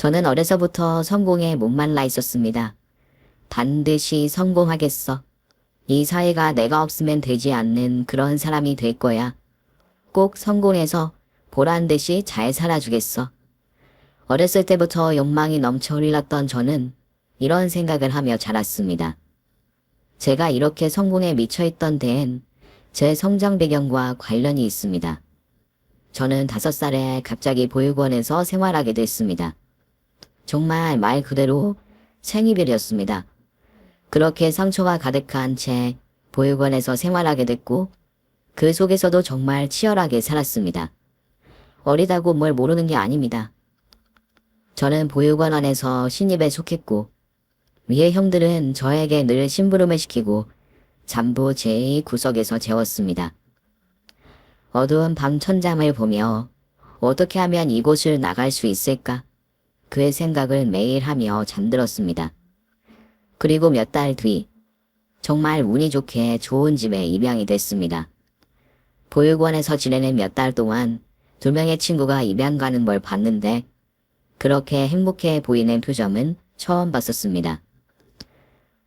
저는 어려서부터 성공에 목말라 있었습니다. 반드시 성공하겠어. 이 사회가 내가 없으면 되지 않는 그런 사람이 될 거야. 꼭 성공해서 보란 듯이 잘 살아주겠어. 어렸을 때부터 욕망이 넘쳐 흘렀던 저는 이런 생각을 하며 자랐습니다. 제가 이렇게 성공에 미쳐있던 데엔 제 성장 배경과 관련이 있습니다. 저는 5살에 갑자기 보육원에서 생활하게 됐습니다. 정말 말 그대로 생이별이었습니다. 그렇게 상처가 가득한 채 보육원에서 생활하게 됐고 그 속에서도 정말 치열하게 살았습니다. 어리다고 뭘 모르는 게 아닙니다. 저는 보육원 안에서 신입에 속했고 위의 형들은 저에게 늘 심부름을 시키고 잠부 제의 구석에서 재웠습니다. 어두운 밤 천장을 보며 어떻게 하면 이곳을 나갈 수 있을까? 그의 생각을 매일 하며 잠들었습니다. 그리고 몇 달 뒤 정말 운이 좋게 좋은 집에 입양이 됐습니다. 보육원에서 지내는 몇 달 동안 2명의 친구가 입양 가는 걸 봤는데 그렇게 행복해 보이는 표정은 처음 봤었습니다.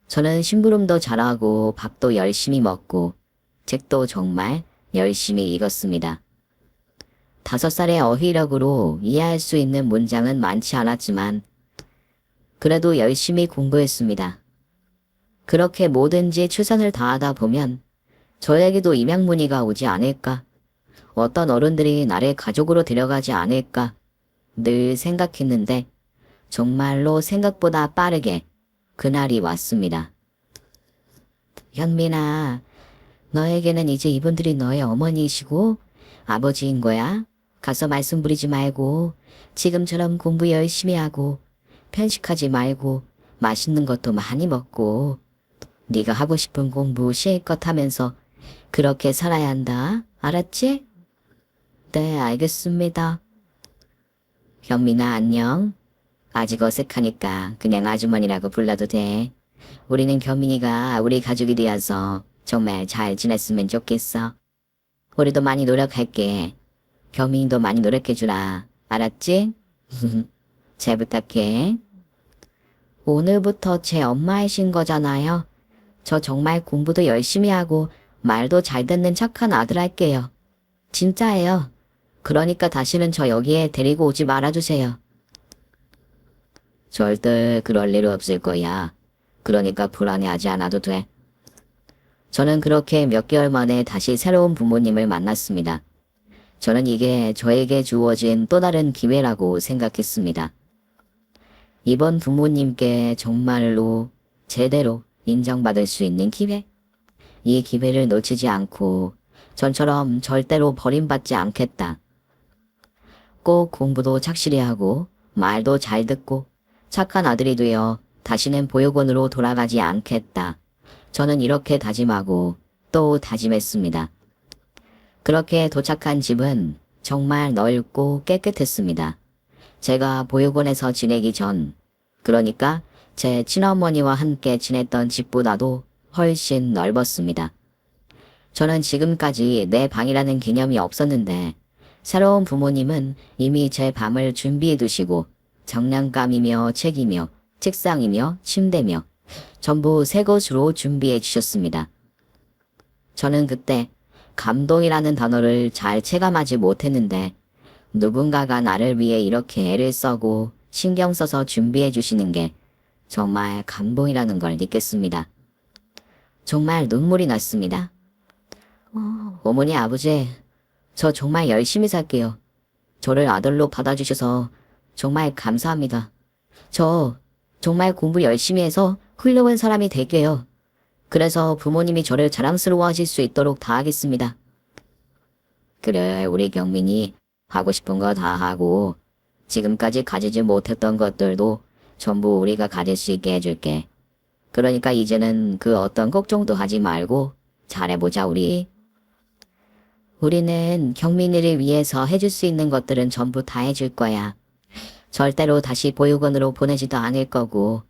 저는 심부름도 잘하고 밥도 열심히 먹고 책도 정말 열심히 읽었습니다. 5살의 어휘력으로 이해할 수 있는 문장은 많지 않았지만 그래도 열심히 공부했습니다. 그렇게 뭐든지 최선을 다하다 보면 저에게도 입양문의가 오지 않을까? 어떤 어른들이 나를 가족으로 데려가지 않을까? 늘 생각했는데 정말로 생각보다 빠르게 그날이 왔습니다. 현민아, 너에게는 이제 이분들이 너의 어머니이시고 아버지인 거야. 가서 말씀 부리지 말고 지금처럼 공부 열심히 하고 편식하지 말고 맛있는 것도 많이 먹고 네가 하고 싶은 공부 실컷 하면서 그렇게 살아야 한다. 알았지? 네, 알겠습니다. 현민아, 안녕. 아직 어색하니까 그냥 아주머니라고 불러도 돼. 우리는 현민이가 우리 가족이 되어서 정말 잘 지냈으면 좋겠어. 우리도 많이 노력할게. 현민이도 많이 노력해주라. 알았지? 잘 부탁해. 오늘부터 제 엄마이신 거잖아요. 저 정말 공부도 열심히 하고 말도 잘 듣는 착한 아들 할게요. 진짜예요. 그러니까 다시는 저 여기에 데리고 오지 말아주세요. 절대 그럴 일 없을 거야. 그러니까 불안해하지 않아도 돼. 저는 그렇게 몇 개월 만에 다시 새로운 부모님을 만났습니다. 저는 이게 저에게 주어진 또 다른 기회라고 생각했습니다. 이번 부모님께 정말로 제대로 인정받을 수 있는 기회? 이 기회를 놓치지 않고 전처럼 절대로 버림받지 않겠다. 꼭 공부도 착실히 하고 말도 잘 듣고 착한 아들이 되어 다시는 보육원으로 돌아가지 않겠다. 저는 이렇게 다짐하고 또 다짐했습니다. 그렇게 도착한 집은 정말 넓고 깨끗했습니다. 제가 보육원에서 지내기 전, 그러니까 제 친어머니와 함께 지냈던 집보다도 훨씬 넓었습니다. 저는 지금까지 내 방이라는 개념이 없었는데 새로운 부모님은 이미 제 방을 준비해 두시고 장난감이며 책이며 책상이며 침대며 전부 새 것으로 준비해 주셨습니다. 저는 그때 감동이라는 단어를 잘 체감하지 못했는데 누군가가 나를 위해 이렇게 애를 써고 신경 써서 준비해 주시는 게 정말 감동이라는 걸 느꼈습니다. 정말 눈물이 났습니다. 어머니, 아버지, 저 정말 열심히 살게요. 저를 아들로 받아주셔서 정말 감사합니다. 저 정말 공부 열심히 해서 훌륭한 사람이 될게요. 그래서 부모님이 저를 자랑스러워하실 수 있도록 다 하겠습니다. 그래, 우리 경민이 하고 싶은 거 다 하고 지금까지 가지지 못했던 것들도 전부 우리가 가질 수 있게 해줄게. 그러니까 이제는 그 어떤 걱정도 하지 말고 잘해보자, 우리. 우리는 경민이를 위해서 해줄 수 있는 것들은 전부 다 해줄 거야. 절대로 다시 보육원으로 보내지도 않을 거고.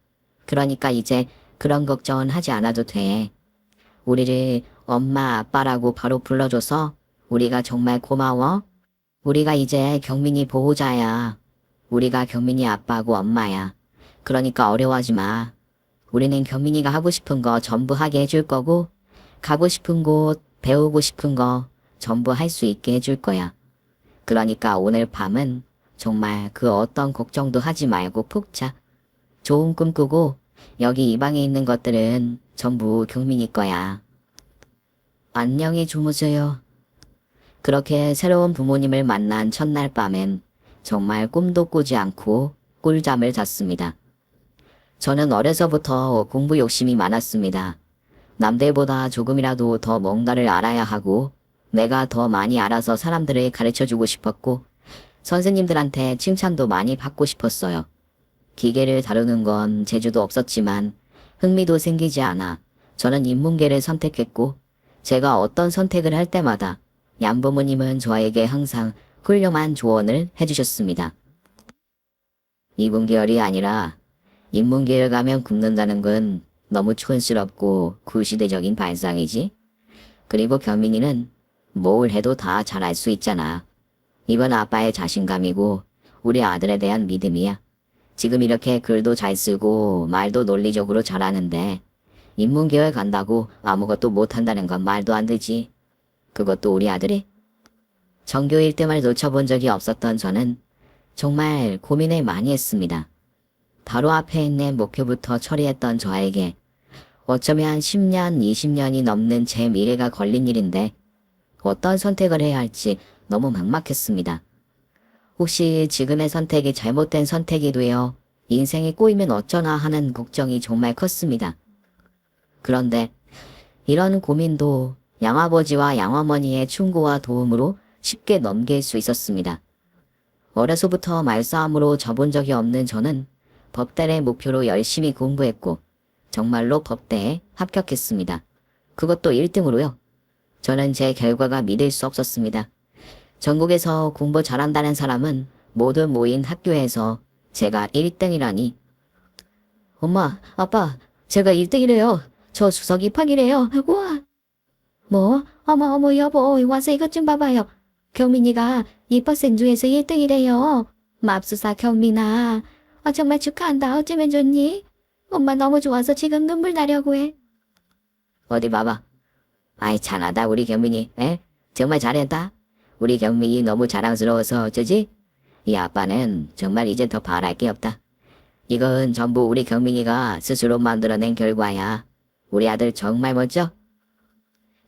그러니까 이제 그런 걱정은 하지 않아도 돼. 우리를 엄마, 아빠라고 바로 불러줘서 우리가 정말 고마워. 우리가 이제 경민이 보호자야. 우리가 경민이 아빠고 엄마야. 그러니까 어려워하지 마. 우리는 경민이가 하고 싶은 거 전부 하게 해줄 거고, 가고 싶은 곳, 배우고 싶은 거 전부 할 수 있게 해줄 거야. 그러니까 오늘 밤은 정말 그 어떤 걱정도 하지 말고 푹 자. 좋은 꿈 꾸고 여기 이 방에 있는 것들은 전부 경민이 거야. 안녕히 주무세요. 그렇게 새로운 부모님을 만난 첫날 밤엔 정말 꿈도 꾸지 않고 꿀잠을 잤습니다. 저는 어려서부터 공부 욕심이 많았습니다. 남들보다 조금이라도 더 뭔가를 알아야 하고 내가 더 많이 알아서 사람들을 가르쳐주고 싶었고 선생님들한테 칭찬도 많이 받고 싶었어요. 기계를 다루는 건 재주도 없었지만 흥미도 생기지 않아 저는 인문계를 선택했고 제가 어떤 선택을 할 때마다 양부모님은 저에게 항상 훌륭한 조언을 해주셨습니다. 이분계열이 아니라 인문계열 가면 굶는다는 건 너무 촌스럽고 구시대적인 발상이지. 그리고 경민이는 뭘 해도 다 잘할 수 있잖아. 이건 아빠의 자신감이고 우리 아들에 대한 믿음이야. 지금 이렇게 글도 잘 쓰고 말도 논리적으로 잘하는데 인문계열 간다고 아무것도 못한다는 건 말도 안 되지. 그것도 우리 아들이. 전교 1등을 놓쳐본 적이 없었던 저는 정말 고민을 많이 했습니다. 바로 앞에 있는 목표부터 처리했던 저에게 어쩌면 10년, 20년이 넘는 제 미래가 걸린 일인데 어떤 선택을 해야 할지 너무 막막했습니다. 혹시 지금의 선택이 잘못된 선택이 되어 인생이 꼬이면 어쩌나 하는 걱정이 정말 컸습니다. 그런데 이런 고민도 양아버지와 양어머니의 충고와 도움으로 쉽게 넘길 수 있었습니다. 어려서부터 말싸움으로 져본 적이 없는 저는 법대를 목표로 열심히 공부했고 정말로 법대에 합격했습니다. 그것도 1등으로요. 저는 제 결과가 믿을 수 없었습니다. 전국에서 공부 잘한다는 사람은 모두 모인 학교에서 제가 1등이라니. 엄마, 아빠, 제가 1등이래요. 저 수석 입학이래요. 우와. 뭐? 어머 여보, 와서 이것 좀 봐봐요. 경민이가 2% 중에서 1등이래요. 맙소사 경민아. 정말 축하한다. 어쩌면 좋니? 엄마 너무 좋아서 지금 눈물 나려고 해. 어디 봐봐. 아이 잘하다 우리 경민이. 에? 정말 잘했다. 우리 경민이 너무 자랑스러워서 어쩌지? 이 아빠는 정말 이제 더 바랄 게 없다. 이건 전부 우리 경민이가 스스로 만들어낸 결과야. 우리 아들 정말 멋져.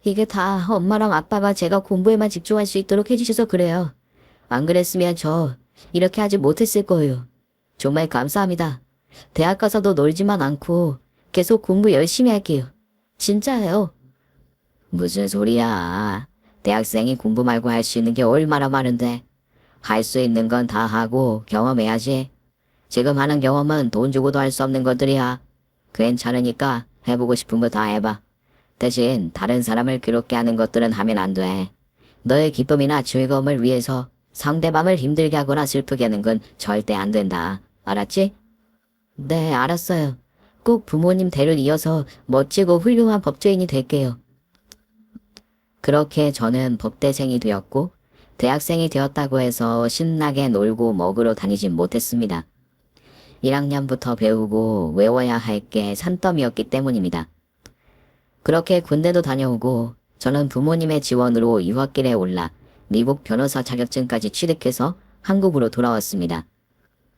이게 다 엄마랑 아빠가 제가 공부에만 집중할 수 있도록 해주셔서 그래요. 안 그랬으면 저 이렇게 하지 못했을 거예요. 정말 감사합니다. 대학 가서도 놀지만 않고 계속 공부 열심히 할게요. 진짜예요. 무슨 소리야. 대학생이 공부 말고 할 수 있는 게 얼마나 많은데. 할 수 있는 건 다 하고 경험해야지. 지금 하는 경험은 돈 주고도 할 수 없는 것들이야. 괜찮으니까 해보고 싶은 거 다 해봐. 대신 다른 사람을 괴롭게 하는 것들은 하면 안 돼. 너의 기쁨이나 즐거움을 위해서 상대방을 힘들게 하거나 슬프게 하는 건 절대 안 된다. 알았지? 네, 알았어요. 꼭 부모님 대를 이어서 멋지고 훌륭한 법조인이 될게요. 그렇게 저는 법대생이 되었고 대학생이 되었다고 해서 신나게 놀고 먹으러 다니진 못했습니다. 1학년부터 배우고 외워야 할 게 산더미였기 때문입니다. 그렇게 군대도 다녀오고 저는 부모님의 지원으로 유학길에 올라 미국 변호사 자격증까지 취득해서 한국으로 돌아왔습니다.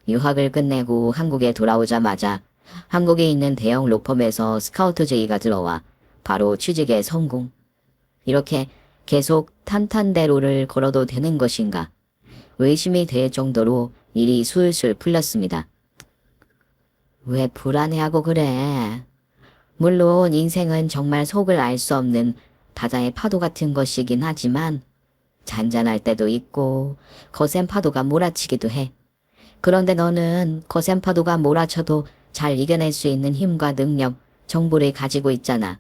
유학을 끝내고 한국에 돌아오자마자 한국에 있는 대형 로펌에서 스카우트 제의가 들어와 바로 취직에 성공. 이렇게 계속 탄탄대로를 걸어도 되는 것인가 의심이 될 정도로 일이 술술 풀렸습니다. 왜 불안해하고 그래? 물론 인생은 정말 속을 알 수 없는 바다의 파도 같은 것이긴 하지만 잔잔할 때도 있고 거센 파도가 몰아치기도 해. 그런데 너는 거센 파도가 몰아쳐도 잘 이겨낼 수 있는 힘과 능력, 정보를 가지고 있잖아.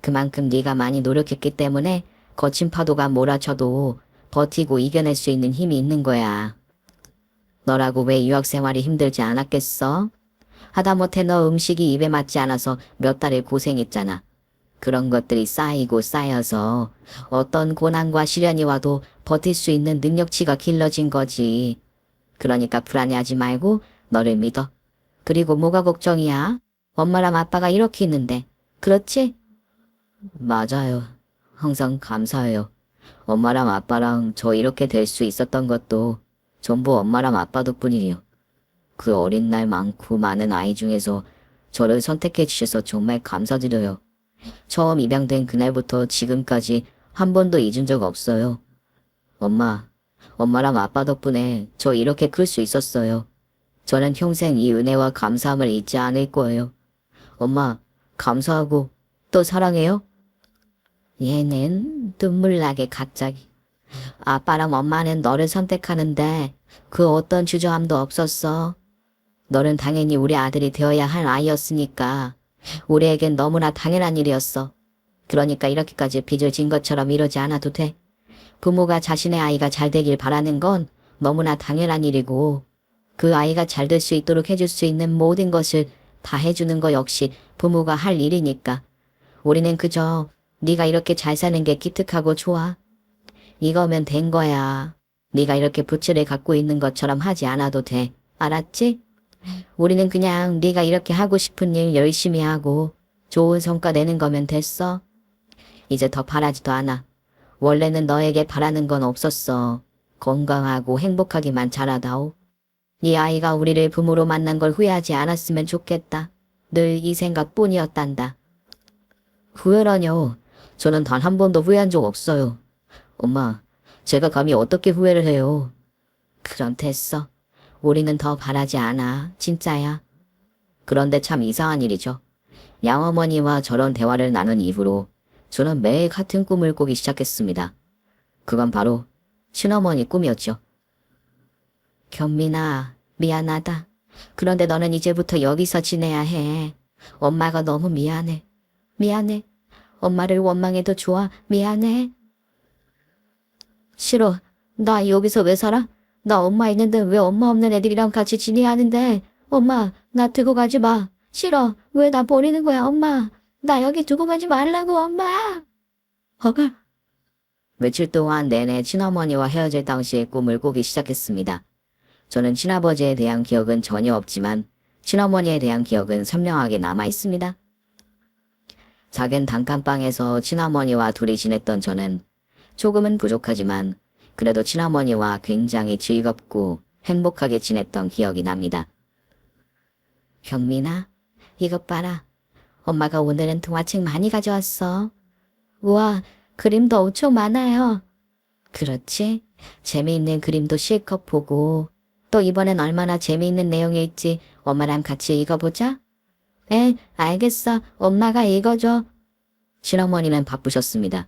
그만큼 네가 많이 노력했기 때문에 거친 파도가 몰아쳐도 버티고 이겨낼 수 있는 힘이 있는 거야. 너라고 왜 유학생활이 힘들지 않았겠어? 하다못해 너 음식이 입에 맞지 않아서 몇 달을 고생했잖아. 그런 것들이 쌓이고 쌓여서 어떤 고난과 시련이 와도 버틸 수 있는 능력치가 길러진 거지. 그러니까 불안해하지 말고 너를 믿어. 그리고 뭐가 걱정이야? 엄마랑 아빠가 이렇게 있는데. 그렇지? 맞아요. 항상 감사해요. 엄마랑 아빠랑 저 이렇게 될 수 있었던 것도 전부 엄마랑 아빠 덕분이에요. 그 어린 날 많고 많은 아이 중에서 저를 선택해 주셔서 정말 감사드려요. 처음 입양된 그날부터 지금까지 한 번도 잊은 적 없어요. 엄마랑 아빠 덕분에 저 이렇게 클 수 있었어요. 저는 평생 이 은혜와 감사함을 잊지 않을 거예요. 엄마, 감사하고 또 사랑해요? 얘는 눈물 나게 갑자기. 아빠랑 엄마는 너를 선택하는데 그 어떤 주저함도 없었어. 너는 당연히 우리 아들이 되어야 할 아이였으니까 우리에겐 너무나 당연한 일이었어. 그러니까 이렇게까지 빚을 진 것처럼 이러지 않아도 돼. 부모가 자신의 아이가 잘 되길 바라는 건 너무나 당연한 일이고 그 아이가 잘 될 수 있도록 해줄 수 있는 모든 것을 다 해주는 거 역시 부모가 할 일이니까. 우리는 그저 네가 이렇게 잘 사는 게 기특하고 좋아. 이거면 된 거야. 네가 이렇게 부츠를 갖고 있는 것처럼 하지 않아도 돼. 알았지? 우리는 그냥 네가 이렇게 하고 싶은 일 열심히 하고 좋은 성과 내는 거면 됐어. 이제 더 바라지도 않아. 원래는 너에게 바라는 건 없었어. 건강하고 행복하기만 자라다오. 네 아이가 우리를 부모로 만난 걸 후회하지 않았으면 좋겠다. 늘 이 생각뿐이었단다. 후회라뇨. 저는 단 한 번도 후회한 적 없어요. 엄마, 제가 감히 어떻게 후회를 해요. 그럼 됐어. 우리는 더 바라지 않아. 진짜야. 그런데 참 이상한 일이죠. 양어머니와 저런 대화를 나눈 이후로 저는 매일 같은 꿈을 꾸기 시작했습니다. 그건 바로 친어머니 꿈이었죠. 견민아, 미안하다. 그런데 너는 이제부터 여기서 지내야 해. 엄마가 너무 미안해. 미안해. 엄마를 원망해도 좋아. 미안해. 싫어. 나 여기서 왜 살아? 나 엄마 있는데 왜 엄마 없는 애들이랑 같이 지내야 하는데. 엄마, 나 두고 가지 마. 싫어. 왜 나 버리는 거야, 엄마. 나 여기 두고 가지 말라고, 엄마. 허가. 며칠 동안 내내 친어머니와 헤어질 당시의 꿈을 꾸기 시작했습니다. 저는 친아버지에 대한 기억은 전혀 없지만 친어머니에 대한 기억은 선명하게 남아 있습니다. 작은 단칸방에서 친어머니와 둘이 지냈던 저는 조금은 부족하지만 그래도 친어머니와 굉장히 즐겁고 행복하게 지냈던 기억이 납니다. 경민아, 이것 봐라. 엄마가 오늘은 동화책 많이 가져왔어. 우와, 그림도 엄청 많아요. 그렇지? 재미있는 그림도 실컷 보고 또 이번엔 얼마나 재미있는 내용일지 엄마랑 같이 읽어보자. 알겠어. 엄마가 읽어줘. 친어머니는 바쁘셨습니다.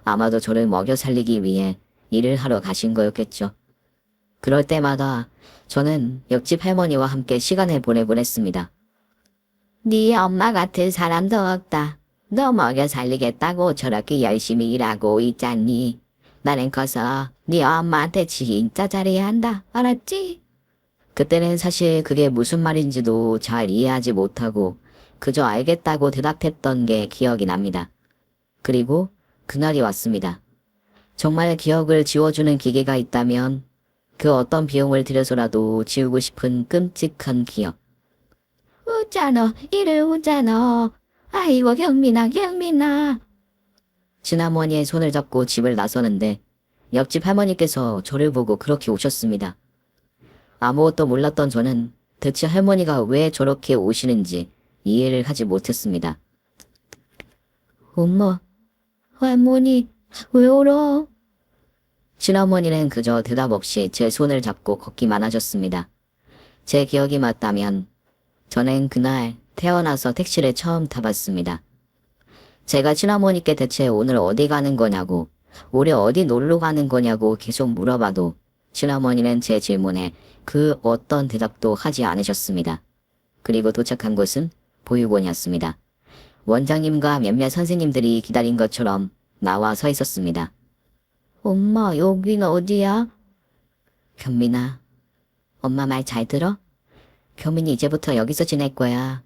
아마도 저를 먹여 살리기 위해 일을 하러 가신 거였겠죠. 그럴 때마다 저는 옆집 할머니와 함께 시간을 보내곤 했습니다. 네 엄마 같은 사람도 없다. 너 먹여 살리겠다고 저렇게 열심히 일하고 있잖니. 나는 커서 네 엄마한테 진짜 잘해야 한다. 알았지? 그때는 사실 그게 무슨 말인지도 잘 이해하지 못하고 그저 알겠다고 대답했던 게 기억이 납니다. 그리고 그날이 왔습니다. 정말 기억을 지워주는 기계가 있다면 그 어떤 비용을 들여서라도 지우고 싶은 끔찍한 기억. 웃잖아. 이래 웃잖아. 아이고 경민아. 친어머니의 손을 잡고 집을 나서는데 옆집 할머니께서 저를 보고 그렇게 오셨습니다. 아무것도 몰랐던 저는 대체 할머니가 왜 저렇게 오시는지 이해를 하지 못했습니다. 엄마, 할머니, 왜 울어? 친어머니는 그저 대답 없이 제 손을 잡고 걷기만 하셨습니다. 제 기억이 맞다면 저는 그날 태어나서 택시를 처음 타봤습니다. 제가 친어머니께 대체 오늘 어디 가는 거냐고, 올해 어디 놀러 가는 거냐고 계속 물어봐도 친어머니는 제 질문에 그 어떤 대답도 하지 않으셨습니다. 그리고 도착한 곳은 보육원이었습니다. 원장님과 몇몇 선생님들이 기다린 것처럼 나와 서 있었습니다. 엄마, 여긴 어디야? 견민아, 엄마 말 잘 들어? 견민이 이제부터 여기서 지낼 거야.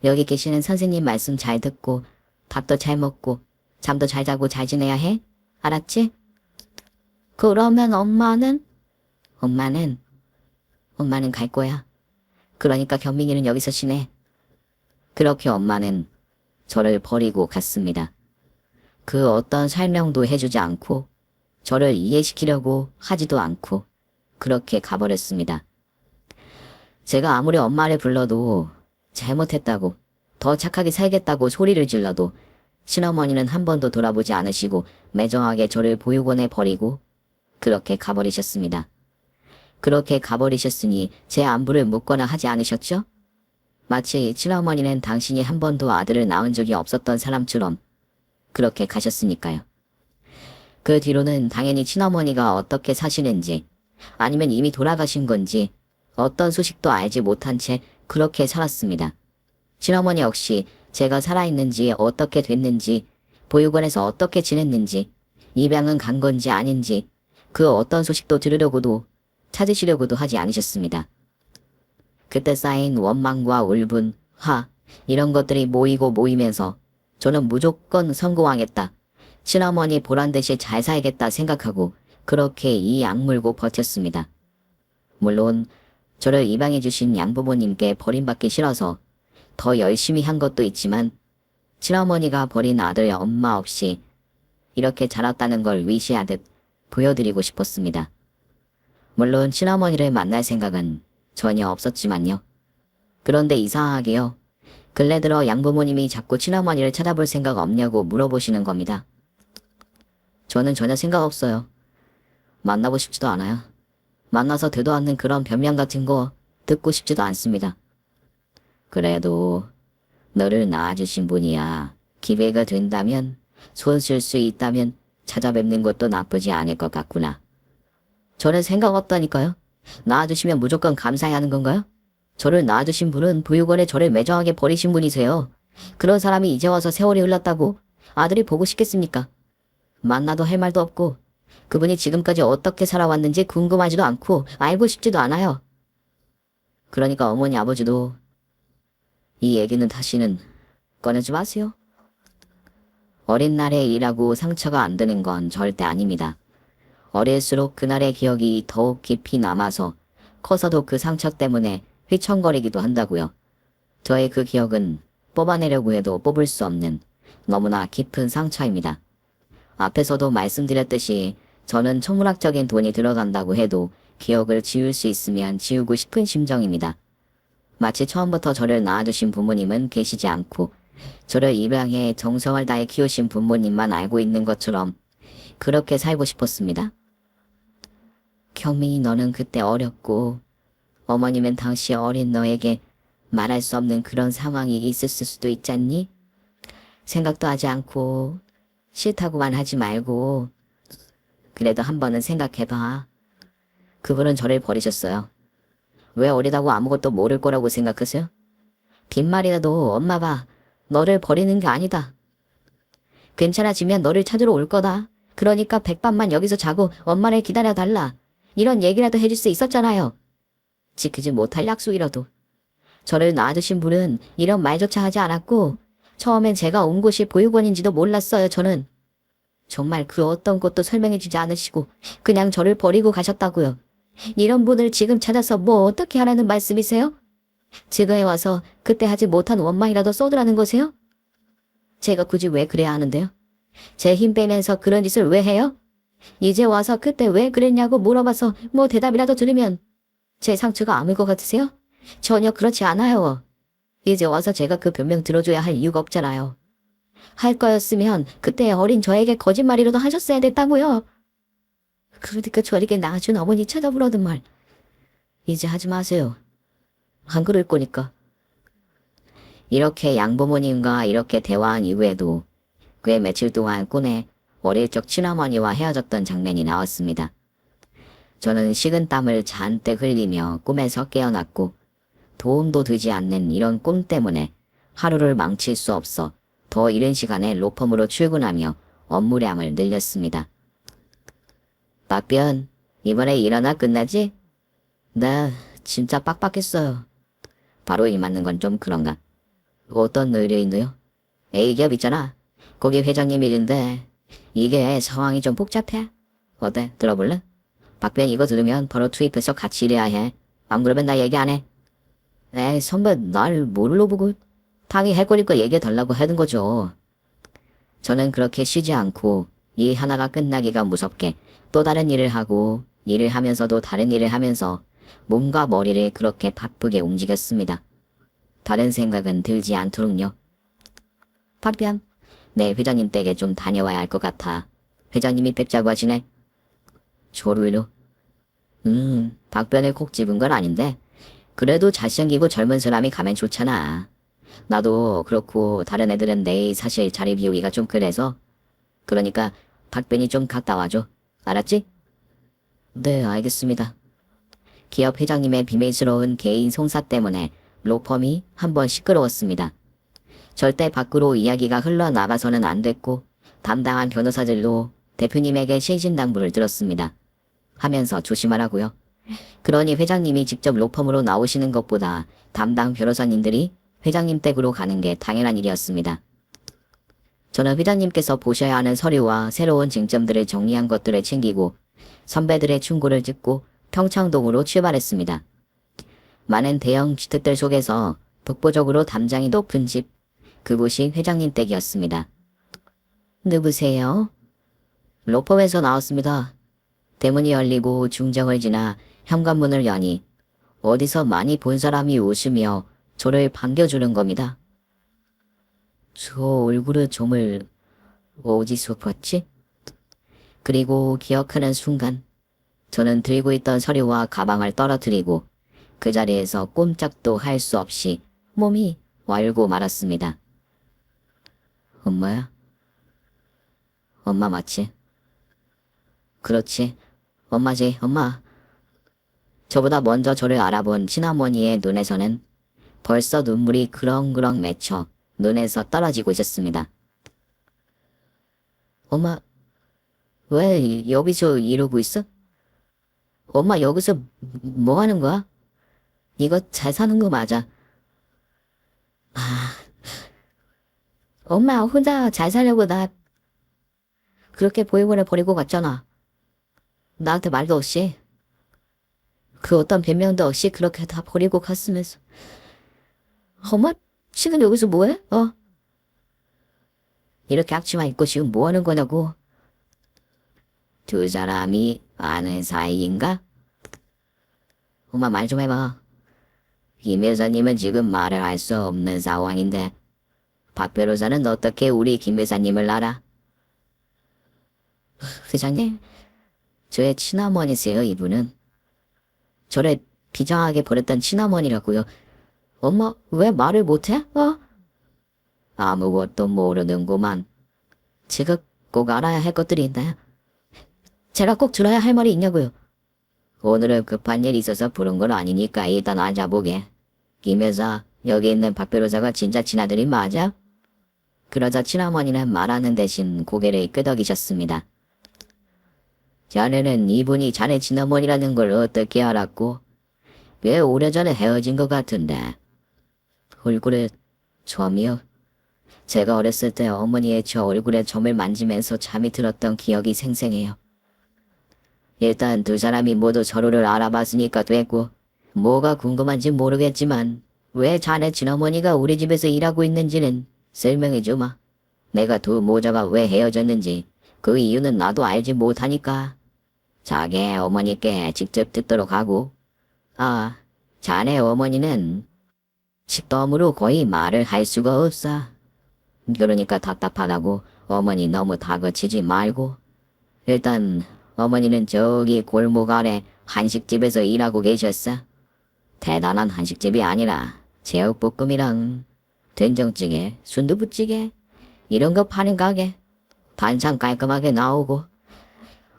여기 계시는 선생님 말씀 잘 듣고 밥도 잘 먹고 잠도 잘 자고 잘 지내야 해. 알았지? 그러면 엄마는? 엄마는 엄마는 갈 거야. 그러니까 경민이는 여기서 지내. 그렇게 엄마는 저를 버리고 갔습니다. 그 어떤 설명도 해주지 않고 저를 이해시키려고 하지도 않고 그렇게 가버렸습니다. 제가 아무리 엄마를 불러도 잘못했다고 더 착하게 살겠다고 소리를 질러도 친어머니는 한 번도 돌아보지 않으시고 매정하게 저를 보육원에 버리고 그렇게 가버리셨습니다. 그렇게 가버리셨으니 제 안부를 묻거나 하지 않으셨죠? 마치 친어머니는 당신이 한 번도 아들을 낳은 적이 없었던 사람처럼 그렇게 가셨으니까요. 그 뒤로는 당연히 친어머니가 어떻게 사시는지 아니면 이미 돌아가신 건지 어떤 소식도 알지 못한 채 그렇게 살았습니다. 친어머니 역시 제가 살아있는지 어떻게 됐는지 보육원에서 어떻게 지냈는지 입양은 간 건지 아닌지 그 어떤 소식도 들으려고도 찾으시려고도 하지 않으셨습니다. 그때 쌓인 원망과 울분, 화 이런 것들이 모이고 모이면서 저는 무조건 성공하겠다. 친어머니 보란듯이 잘 살겠다 생각하고 그렇게 이 악물고 버텼습니다. 물론 저를 입양해 주신 양부모님께 버림받기 싫어서 더 열심히 한 것도 있지만 친어머니가 버린 아들 엄마 없이 이렇게 자랐다는 걸 위시하듯 보여드리고 싶었습니다. 물론 친어머니를 만날 생각은 전혀 없었지만요. 그런데 이상하게요. 근래 들어 양부모님이 자꾸 친어머니를 찾아볼 생각 없냐고 물어보시는 겁니다. 저는 전혀 생각 없어요. 만나고 싶지도 않아요. 만나서 되도 않는 그런 변명 같은 거 듣고 싶지도 않습니다. 그래도 너를 낳아주신 분이야. 기회가 된다면 손 쓸 수 있다면 찾아뵙는 것도 나쁘지 않을 것 같구나. 저는 생각 없다니까요. 낳아주시면 무조건 감사해야 하는 건가요? 저를 낳아주신 분은 보육원에 저를 매정하게 버리신 분이세요. 그런 사람이 이제 와서 세월이 흘렀다고 아들이 보고 싶겠습니까? 만나도 할 말도 없고 그분이 지금까지 어떻게 살아왔는지 궁금하지도 않고 알고 싶지도 않아요. 그러니까 어머니 아버지도 이 얘기는 다시는 꺼내지 마세요. 어린 날에 일하고 상처가 안 드는 건 절대 아닙니다. 어릴수록 그날의 기억이 더욱 깊이 남아서 커서도 그 상처 때문에 휘청거리기도 한다고요. 저의 그 기억은 뽑아내려고 해도 뽑을 수 없는 너무나 깊은 상처입니다. 앞에서도 말씀드렸듯이 저는 천문학적인 돈이 들어간다고 해도 기억을 지울 수 있으면 지우고 싶은 심정입니다. 마치 처음부터 저를 낳아주신 부모님은 계시지 않고 저를 입양해 정성을 다해 키우신 부모님만 알고 있는 것처럼 그렇게 살고 싶었습니다. 경민이 너는 그때 어렸고 어머님은 당시 어린 너에게 말할 수 없는 그런 상황이 있었을 수도 있잖니? 생각도 하지 않고 싫다고만 하지 말고 그래도 한 번은 생각해봐. 그분은 저를 버리셨어요. 왜 어리다고 아무것도 모를 거라고 생각하세요? 빈말이라도 엄마 봐. 너를 버리는 게 아니다. 괜찮아지면 너를 찾으러 올 거다. 그러니까 백밤만 여기서 자고 엄마를 기다려달라. 이런 얘기라도 해줄 수 있었잖아요. 지키지 못할 약속이라도. 저를 낳아주신 분은 이런 말조차 하지 않았고 처음엔 제가 온 곳이 보육원인지도 몰랐어요. 저는. 정말 그 어떤 것도 설명해주지 않으시고 그냥 저를 버리고 가셨다고요. 이런 분을 지금 찾아서 뭐 어떻게 하라는 말씀이세요? 지금에 와서 그때 하지 못한 원망이라도 쏟으라는 거세요? 제가 굳이 왜 그래야 하는데요? 제 힘 빼면서 그런 짓을 왜 해요? 이제 와서 그때 왜 그랬냐고 물어봐서 뭐 대답이라도 들으면 제 상처가 아물 것 같으세요? 전혀 그렇지 않아요. 이제 와서 제가 그 변명 들어줘야 할 이유가 없잖아요. 할 거였으면 그때 어린 저에게 거짓말이라도 하셨어야 됐다고요. 그러니까 저에게 낳아준 어머니 찾아보라던 말 이제 하지 마세요. 안 그럴 거니까. 이렇게 양부모님과 이렇게 대화한 이후에도 꽤 며칠 동안 꿈에 어릴 적 친어머니와 헤어졌던 장면이 나왔습니다. 저는 식은땀을 잔뜩 흘리며 꿈에서 깨어났고 도움도 되지 않는 이런 꿈 때문에 하루를 망칠 수 없어 더 이른 시간에 로펌으로 출근하며 업무량을 늘렸습니다. 박변, 이번에 일하나 끝나지? 네, 진짜 빡빡했어요. 바로 일 맞는 건 좀 그런가? 어떤 의뢰인데요? A기업 있잖아. 거기 회장님 일인데 이게 상황이 좀 복잡해. 어때? 들어볼래? 박변 이거 들으면 바로 투입해서 같이 일해야 해. 안 그러면 나 얘기 안 해. 에이, 선배, 날 뭘로 보고 당이 해거리고 얘기해 달라고 하는 거죠. 저는 그렇게 쉬지 않고 일 하나가 끝나기가 무섭게 또 다른 일을 하고 일을 하면서도 다른 일을 하면서 몸과 머리를 그렇게 바쁘게 움직였습니다. 다른 생각은 들지 않도록요. 박변, 내 회장님 댁에 좀 다녀와야 할 것 같아. 회장님이 뵙자고 하시네. 조루로. 박변을 콕 집은 건 아닌데 그래도 잘생기고 젊은 사람이 가면 좋잖아. 나도 그렇고 다른 애들은 내일 사실 자리 비우기가 좀 그래서. 그러니까 박변이 좀 갔다 와줘. 알았지? 네, 알겠습니다. 기업 회장님의 비밀스러운 개인 송사 때문에 로펌이 한번 시끄러웠습니다. 절대 밖으로 이야기가 흘러나가서는 안 됐고 담당한 변호사들도 대표님에게 신신당부를 들었습니다. 하면서 조심하라고요. 그러니 회장님이 직접 로펌으로 나오시는 것보다 담당 변호사님들이 회장님 댁으로 가는 게 당연한 일이었습니다. 저는 회장님께서 보셔야 하는 서류와 새로운 쟁점들을 정리한 것들을 챙기고 선배들의 충고를 듣고 평창동으로 출발했습니다. 많은 대형 주택들 속에서 독보적으로 담장이 높은 집, 그곳이 회장님 댁이었습니다. 누구세요? 로펌에서 나왔습니다. 대문이 열리고 중정을 지나 현관문을 여니 어디서 많이 본 사람이 웃으며 저를 반겨주는 겁니다. 저 얼굴에 점을 어디서 봤지? 그리고 기억하는 순간 저는 들고 있던 서류와 가방을 떨어뜨리고 그 자리에서 꼼짝도 할 수 없이 몸이 얼고 말았습니다. 엄마야? 엄마 맞지? 그렇지. 엄마지, 엄마. 저보다 먼저 저를 알아본 친어머니의 눈에서는 벌써 눈물이 그렁그렁 맺혀 눈에서 떨어지고 있었습니다. 엄마, 왜 여기서 이러고 있어? 엄마 여기서 뭐 하는 거야? 이거 잘 사는 거 맞아. 아, 엄마 혼자 잘 살려고 나 그렇게 보육원에 버리고 갔잖아. 나한테 말도 없이. 그 어떤 변명도 없이 그렇게 다 버리고 갔으면서. 엄마 지금 여기서 뭐해? 이렇게 악취만 입고 지금 뭐 하는 거냐고. 두 사람이 아는 사이인가? 엄마 말 좀 해봐. 김 여사님은 지금 말을 할 수 없는 상황인데 박 변호사는 어떻게 우리 김 여사님을 알아? 회장님, 저의 친어머니세요, 이분은. 저를 비장하게 버렸던 친어머니라고요. 엄마, 왜 말을 못해? 아무것도 모르는구만. 제가 꼭 알아야 할 것들이 있나요? 제가 꼭 들어야 할 말이 있냐고요. 오늘은 급한 일이 있어서 부른 건 아니니까 일단 앉아보게. 김 여사, 여기 있는 박 변호사가 진짜 친아들이 맞아? 그러자 친어머니는 말하는 대신 고개를 끄덕이셨습니다. 자네는 이분이 자네 친어머니라는 걸 어떻게 알았고? 꽤 오래전에 헤어진 것 같은데. 얼굴에 점이요? 제가 어렸을 때 어머니의 저 얼굴에 점을 만지면서 잠이 들었던 기억이 생생해요. 일단 두 사람이 모두 서로를 알아봤으니까 됐고 뭐가 궁금한지 모르겠지만 왜 자네 친어머니가 우리 집에서 일하고 있는지는 설명해 주마. 내가 두 모자가 왜 헤어졌는지 그 이유는 나도 알지 못하니까. 자기 어머니께 직접 듣도록 하고. 자네 어머니는 식덤으로 거의 말을 할 수가 없어. 그러니까 답답하다고 어머니 너무 다그치지 말고. 일단 어머니는 저기 골목 아래 한식집에서 일하고 계셨어. 대단한 한식집이 아니라 제육볶음이랑 된장찌개, 순두부찌개 이런 거 파는 가게. 반찬 깔끔하게 나오고.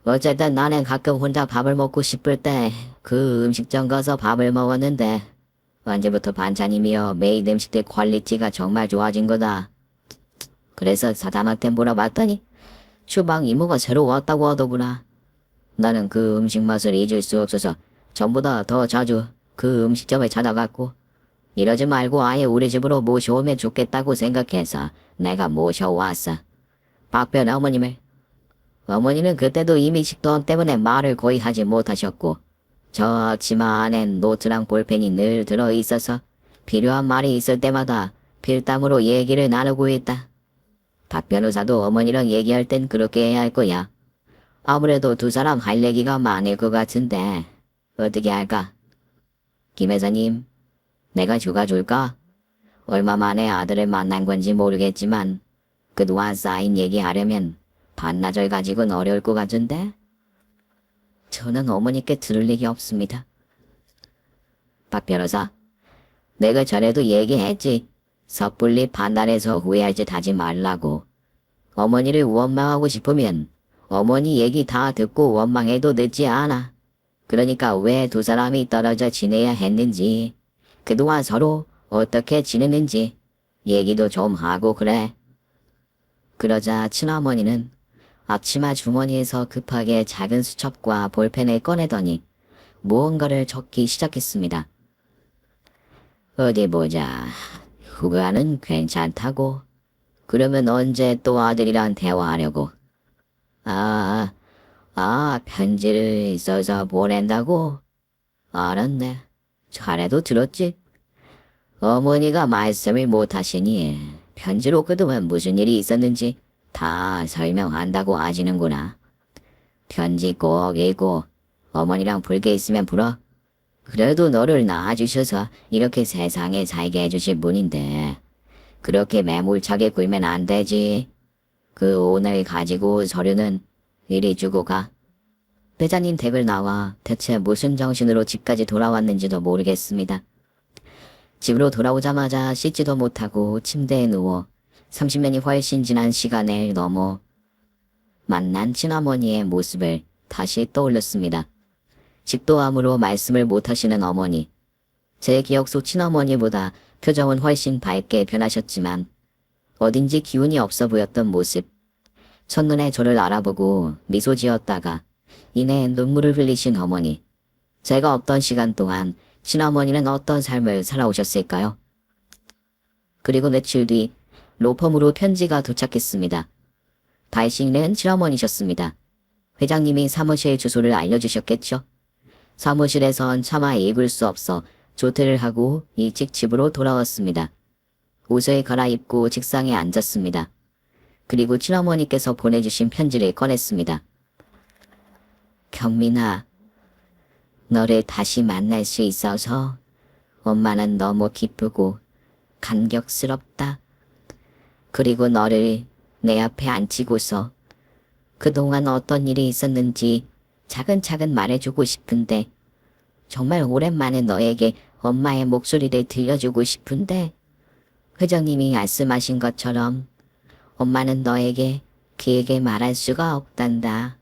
어쨌든 나는 가끔 혼자 밥을 먹고 싶을 때 그 음식점 가서 밥을 먹었는데 언제부터 반찬이며 메인 음식들 퀄리티가 정말 좋아진 거다. 그래서 사장한테 물어봤더니 주방 이모가 새로 왔다고 하더구나. 나는 그 음식 맛을 잊을 수 없어서 전보다 더 자주 그 음식점을 찾아갔고 이러지 말고 아예 우리 집으로 모셔오면 좋겠다고 생각해서 내가 모셔왔어. 박변 어머님을. 어머니는 그때도 이미 식도암 때문에 말을 거의 하지 못하셨고 저 치마 안엔 노트랑 볼펜이 늘 들어있어서 필요한 말이 있을 때마다 필담으로 얘기를 나누고 있다. 박 변호사도 어머니랑 얘기할 땐 그렇게 해야 할 거야. 아무래도 두 사람 할 얘기가 많을 것 같은데 어떻게 할까? 김 회사님, 내가 휴가 줄까? 얼마 만에 아들을 만난 건지 모르겠지만 그동안 쌓인 얘기하려면 반나절 가지고는 어려울 것 같은데? 저는 어머니께 들을 일이 없습니다. 박 변호사, 내가 전에도 얘기했지. 섣불리 판단해서 후회할 짓 하지 말라고. 어머니를 원망하고 싶으면 어머니 얘기 다 듣고 원망해도 늦지 않아. 그러니까 왜 두 사람이 떨어져 지내야 했는지, 그동안 서로 어떻게 지냈는지 얘기도 좀 하고 그래. 그러자 친어머니는 앞치마 주머니에서 급하게 작은 수첩과 볼펜을 꺼내더니 무언가를 적기 시작했습니다. 어디 보자. 휴가는 괜찮다고. 그러면 언제 또 아들이랑 대화하려고? 편지를 써서 보낸다고? 알았네. 잘해도 들었지? 어머니가 말씀을 못하시니 편지로 그동안 무슨 일이 있었는지 다 설명한다고 하시는구나. 편지 꼭 읽고 어머니랑 불게 있으면 불어. 그래도 너를 낳아주셔서 이렇게 세상에 살게 해주실 분인데 그렇게 매몰차게 굴면 안 되지. 그 오늘 가지고 서류는 이리 주고 가. 회장님 댁을 나와 대체 무슨 정신으로 집까지 돌아왔는지도 모르겠습니다. 집으로 돌아오자마자 씻지도 못하고 침대에 누워 30년이 훨씬 지난 시간을 넘어 만난 친어머니의 모습을 다시 떠올렸습니다. 집도암으로 말씀을 못하시는 어머니. 제 기억 속 친어머니보다 표정은 훨씬 밝게 변하셨지만 어딘지 기운이 없어 보였던 모습. 첫눈에 저를 알아보고 미소 지었다가 이내 눈물을 흘리신 어머니. 제가 없던 시간 동안 친어머니는 어떤 삶을 살아오셨을까요? 그리고 며칠 뒤 로펌으로 편지가 도착했습니다. 발신인은 친어머니셨습니다. 회장님이 사무실 주소를 알려주셨겠죠. 사무실에선 차마 읽을 수 없어 조퇴를 하고 일찍 집으로 돌아왔습니다. 옷을 갈아입고 책상에 앉았습니다. 그리고 친어머니께서 보내주신 편지를 꺼냈습니다. 경민아, 너를 다시 만날 수 있어서 엄마는 너무 기쁘고 감격스럽다. 그리고 너를 내 앞에 앉히고서 그동안 어떤 일이 있었는지 차근차근 말해주고 싶은데 정말 오랜만에 너에게 엄마의 목소리를 들려주고 싶은데 회장님이 말씀하신 것처럼 엄마는 너에게 길게 말할 수가 없단다.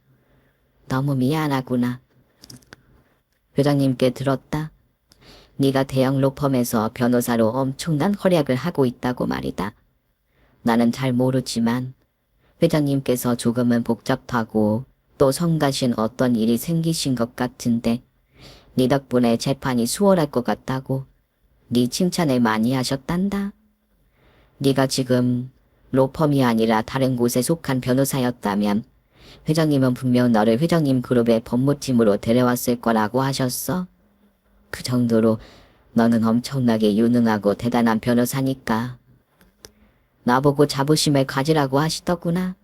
너무 미안하구나. 회장님께 들었다. 네가 대형 로펌에서 변호사로 엄청난 활약을 하고 있다고 말이다. 나는 잘 모르지만 회장님께서 조금은 복잡하고 또 성가신 어떤 일이 생기신 것 같은데 네 덕분에 재판이 수월할 것 같다고 네 칭찬을 많이 하셨단다. 네가 지금 로펌이 아니라 다른 곳에 속한 변호사였다면 회장님은 분명 너를 회장님 그룹의 법무팀으로 데려왔을 거라고 하셨어. 그 정도로 너는 엄청나게 유능하고 대단한 변호사니까. 나보고 자부심을 가지라고 하시더구나.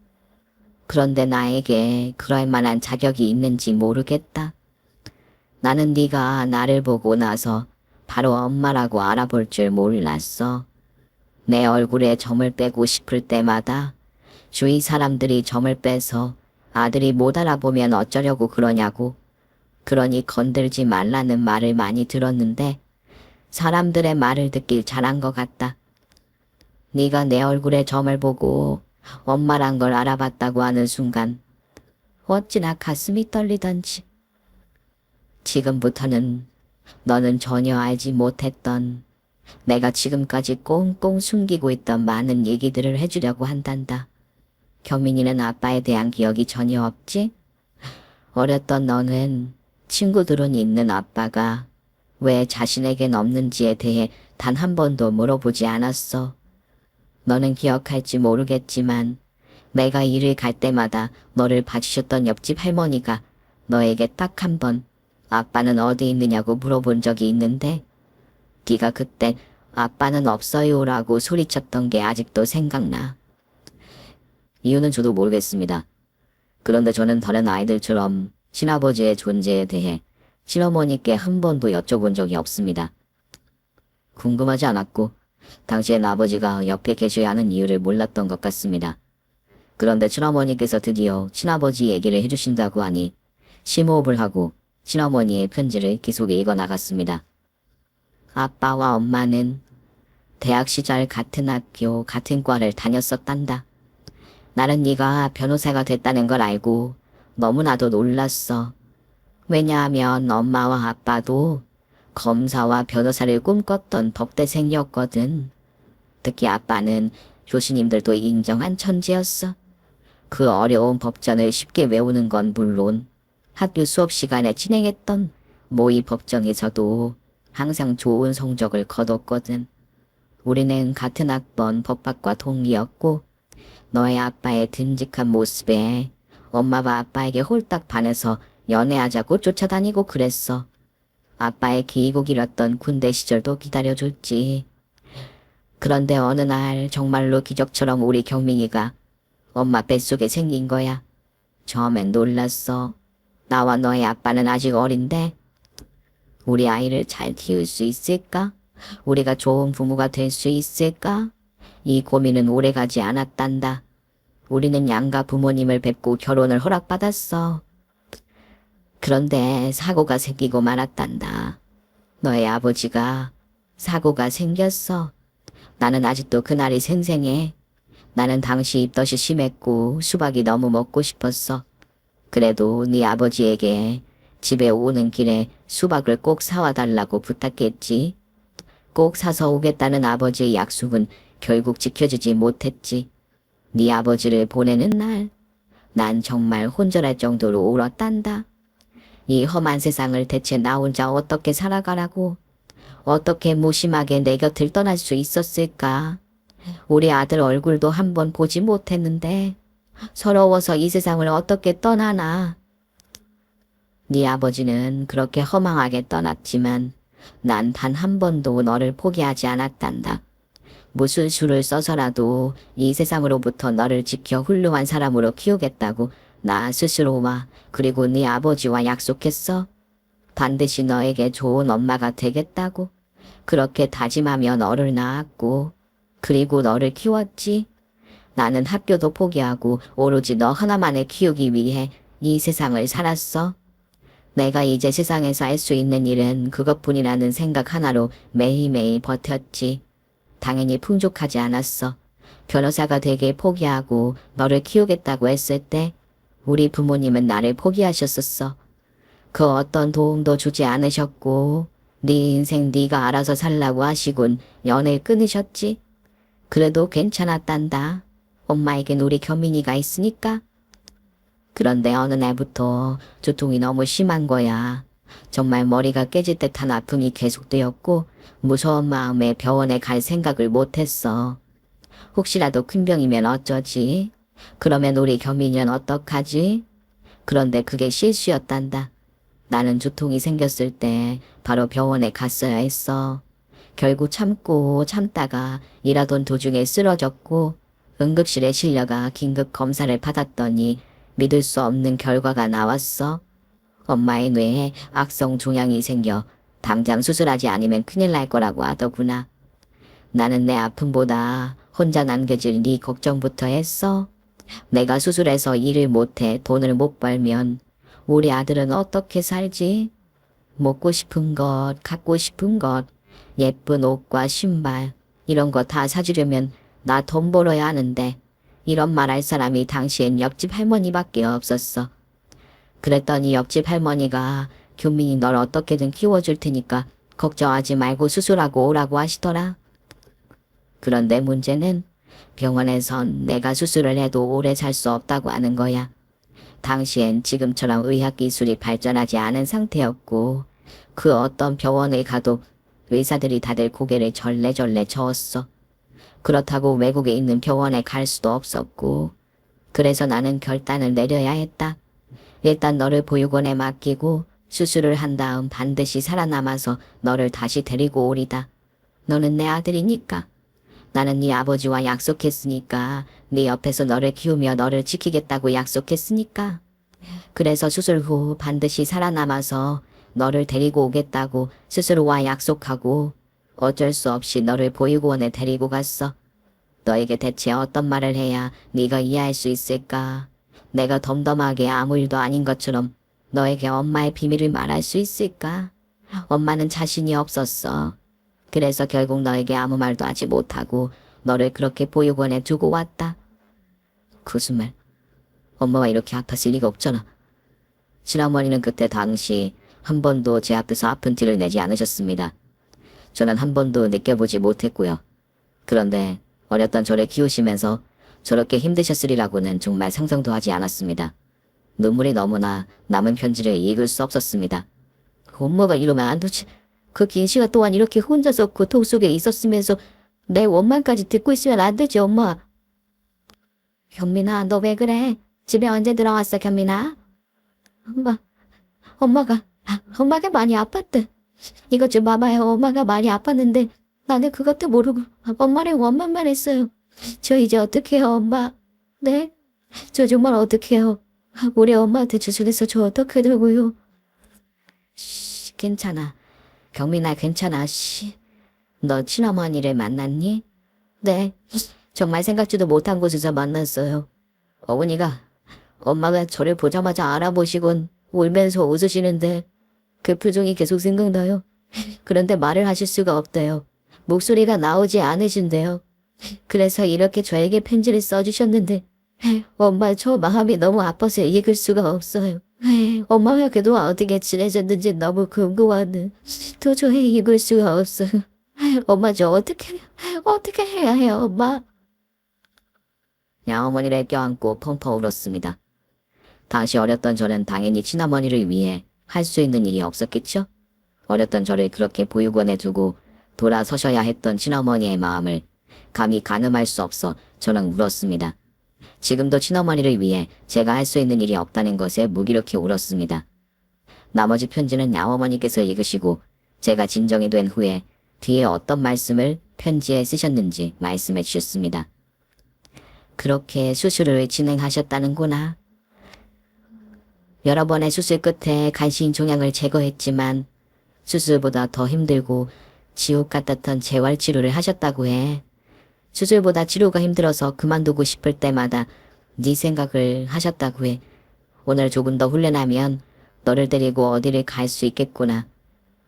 그런데 나에게 그럴 만한 자격이 있는지 모르겠다. 나는 네가 나를 보고 나서 바로 엄마라고 알아볼 줄 몰랐어. 내 얼굴에 점을 빼고 싶을 때마다 주위 사람들이 점을 빼서 아들이 못 알아보면 어쩌려고 그러냐고. 그러니 건들지 말라는 말을 많이 들었는데 사람들의 말을 듣길 잘한 것 같다. 네가 내 얼굴에 점을 보고 엄마란 걸 알아봤다고 하는 순간 어찌나 가슴이 떨리던지. 지금부터는 너는 전혀 알지 못했던 내가 지금까지 꽁꽁 숨기고 있던 많은 얘기들을 해주려고 한단다. 경민이는 아빠에 대한 기억이 전혀 없지? 어렸던 너는 친구들은 있는 아빠가 왜 자신에겐 없는지에 대해 단 한 번도 물어보지 않았어. 너는 기억할지 모르겠지만 내가 일을 갈 때마다 너를 봐주셨던 옆집 할머니가 너에게 딱 한 번 아빠는 어디 있느냐고 물어본 적이 있는데 네가 그때 아빠는 없어요라고 소리쳤던 게 아직도 생각나. 이유는 저도 모르겠습니다. 그런데 저는 다른 아이들처럼 친아버지의 존재에 대해 친어머니께 한 번도 여쭤본 적이 없습니다. 궁금하지 않았고 당시엔 아버지가 옆에 계셔야 하는 이유를 몰랐던 것 같습니다. 그런데 친어머니께서 드디어 친아버지 얘기를 해주신다고 하니 심호흡을 하고 친어머니의 편지를 계속 읽어나갔습니다. 아빠와 엄마는 대학 시절 같은 학교, 같은 과를 다녔었단다. 나는 네가 변호사가 됐다는 걸 알고 너무나도 놀랐어. 왜냐하면 엄마와 아빠도 검사와 변호사를 꿈꿨던 법대생이었거든. 특히 아빠는 교수님들도 인정한 천재였어. 그 어려운 법전을 쉽게 외우는 건 물론 학교 수업 시간에 진행했던 모의 법정에서도 항상 좋은 성적을 거뒀거든. 우리는 같은 학번 법학과 동기였고 너의 아빠의 듬직한 모습에 엄마와 아빠에게 홀딱 반해서 연애하자고 쫓아다니고 그랬어. 아빠의 길고 길었던 군대 시절도 기다려줬지. 그런데 어느 날 정말로 기적처럼 우리 경민이가 엄마 뱃속에 생긴 거야. 처음엔 놀랐어. 나와 너의 아빠는 아직 어린데 우리 아이를 잘 키울 수 있을까? 우리가 좋은 부모가 될 수 있을까? 이 고민은 오래가지 않았단다. 우리는 양가 부모님을 뵙고 결혼을 허락받았어. 그런데 사고가 생기고 말았단다. 너의 아버지가 사고가 생겼어. 나는 아직도 그날이 생생해. 나는 당시 입덧이 심했고 수박이 너무 먹고 싶었어. 그래도 네 아버지에게 집에 오는 길에 수박을 꼭 사와 달라고 부탁했지. 꼭 사서 오겠다는 아버지의 약속은 결국 지켜지지 못했지. 네 아버지를 보내는 날, 난 정말 혼절할 정도로 울었단다. 이 험한 세상을 대체 나 혼자 어떻게 살아가라고, 어떻게 무심하게 내 곁을 떠날 수 있었을까. 우리 아들 얼굴도 한번 보지 못했는데 서러워서 이 세상을 어떻게 떠나나. 네 아버지는 그렇게 허망하게 떠났지만 난 단 한 번도 너를 포기하지 않았단다. 무슨 수를 써서라도 이 세상으로부터 너를 지켜 훌륭한 사람으로 키우겠다고 나 스스로와 그리고 네 아버지와 약속했어. 반드시 너에게 좋은 엄마가 되겠다고. 그렇게 다짐하며 너를 낳았고 그리고 너를 키웠지. 나는 학교도 포기하고 오로지 너 하나만을 키우기 위해 이 세상을 살았어. 내가 이제 세상에서 할 수 있는 일은 그것뿐이라는 생각 하나로 매일매일 버텼지. 당연히 풍족하지 않았어. 변호사가 되길 포기하고 너를 키우겠다고 했을 때 우리 부모님은 나를 포기하셨었어. 그 어떤 도움도 주지 않으셨고 네 인생 네가 알아서 살라고 하시곤 연을 끊으셨지. 그래도 괜찮았단다. 엄마에겐 우리 경민이가 있으니까. 그런데 어느 날부터 두통이 너무 심한 거야. 정말 머리가 깨질 듯한 아픔이 계속되었고 무서운 마음에 병원에 갈 생각을 못했어. 혹시라도 큰 병이면 어쩌지? 그러면 우리 경민이는 어떡하지? 그런데 그게 실수였단다. 나는 두통이 생겼을 때 바로 병원에 갔어야 했어. 결국 참고 참다가 일하던 도중에 쓰러졌고 응급실에 실려가 긴급 검사를 받았더니 믿을 수 없는 결과가 나왔어. 엄마의 뇌에 악성 종양이 생겨 당장 수술하지 않으면 큰일 날 거라고 하더구나. 나는 내 아픔보다 혼자 남겨질 네 걱정부터 했어. 내가 수술해서 일을 못해 돈을 못 벌면 우리 아들은 어떻게 살지? 먹고 싶은 것, 갖고 싶은 것, 예쁜 옷과 신발 이런 거 다 사주려면 나 돈 벌어야 하는데 이런 말 할 사람이 당시엔 옆집 할머니밖에 없었어. 그랬더니 옆집 할머니가 교민이 널 어떻게든 키워줄 테니까 걱정하지 말고 수술하고 오라고 하시더라. 그런데 문제는 병원에선 내가 수술을 해도 오래 살 수 없다고 하는 거야. 당시엔 지금처럼 의학기술이 발전하지 않은 상태였고 그 어떤 병원에 가도 의사들이 다들 고개를 절레절레 저었어. 그렇다고 외국에 있는 병원에 갈 수도 없었고 그래서 나는 결단을 내려야 했다. 일단 너를 보육원에 맡기고 수술을 한 다음 반드시 살아남아서 너를 다시 데리고 오리다. 너는 내 아들이니까. 나는 네 아버지와 약속했으니까. 네 옆에서 너를 키우며 너를 지키겠다고 약속했으니까. 그래서 수술 후 반드시 살아남아서 너를 데리고 오겠다고 스스로와 약속하고 어쩔 수 없이 너를 보육원에 데리고 갔어. 너에게 대체 어떤 말을 해야 네가 이해할 수 있을까? 내가 덤덤하게 아무 일도 아닌 것처럼 너에게 엄마의 비밀을 말할 수 있을까? 엄마는 자신이 없었어. 그래서 결국 너에게 아무 말도 하지 못하고 너를 그렇게 보육원에 두고 왔다. 거짓말. 엄마가 이렇게 아팠을 리가 없잖아. 친어머니는 그때 당시 한 번도 제 앞에서 아픈 티를 내지 않으셨습니다. 저는 한 번도 느껴보지 못했고요. 그런데 어렸던 저를 키우시면서 저렇게 힘드셨으리라고는 정말 상상도 하지 않았습니다. 눈물이 너무나 남은 편지를 읽을 수 없었습니다. 엄마가 이러면 안 되지. 그 긴 시간 동안 이렇게 혼자서 고통 속에 있었으면서 내 원망까지 듣고 있으면 안 되지, 엄마. 현민아, 너 왜 그래? 집에 언제 들어왔어, 현민아? 엄마가 많이 아팠대. 이것 좀 봐봐요. 엄마가 많이 아팠는데 나는 그것도 모르고 엄마를 원망만 했어요. 저 이제 어떡해요, 엄마? 네? 저 정말 어떡해요? 우리 엄마한테 주술해서 저 어떡하려고요? 괜찮아. 경민아, 괜찮아. 너 친어머니를 만났니? 네. 정말 생각지도 못한 곳에서 만났어요. 어머니가 엄마가 저를 보자마자 알아보시곤 울면서 웃으시는데 그 표정이 계속 생각나요. 그런데 말을 하실 수가 없대요. 목소리가 나오지 않으신대요. 그래서 이렇게 저에게 편지를 써주셨는데 엄마 저 마음이 너무 아파서 읽을 수가 없어요. 엄마와 그동안 어떻게 지내셨는지 너무 궁금하네. 도저히 읽을 수가 없어요. 엄마 저 어떻게 해야 해요, 엄마? 양어머니를 껴안고 펑펑 울었습니다. 당시 어렸던 저는 당연히 친어머니를 위해 할 수 있는 일이 없었겠죠? 어렸던 저를 그렇게 보육원에 두고 돌아서셔야 했던 친어머니의 마음을 감히 가늠할 수 없어 저는 울었습니다. 지금도 친어머니를 위해 제가 할 수 있는 일이 없다는 것에 무기력해 울었습니다. 나머지 편지는 양어머니께서 읽으시고 제가 진정이 된 후에 뒤에 어떤 말씀을 편지에 쓰셨는지 말씀해 주셨습니다. 그렇게 수술을 진행하셨다는구나. 여러 번의 수술 끝에 간신 종양을 제거했지만 수술보다 더 힘들고 지옥 같았던 재활 치료를 하셨다고 해. 수술보다 치료가 힘들어서 그만두고 싶을 때마다 네 생각을 하셨다고 해. 오늘 조금 더 훈련하면 너를 데리고 어디를 갈 수 있겠구나.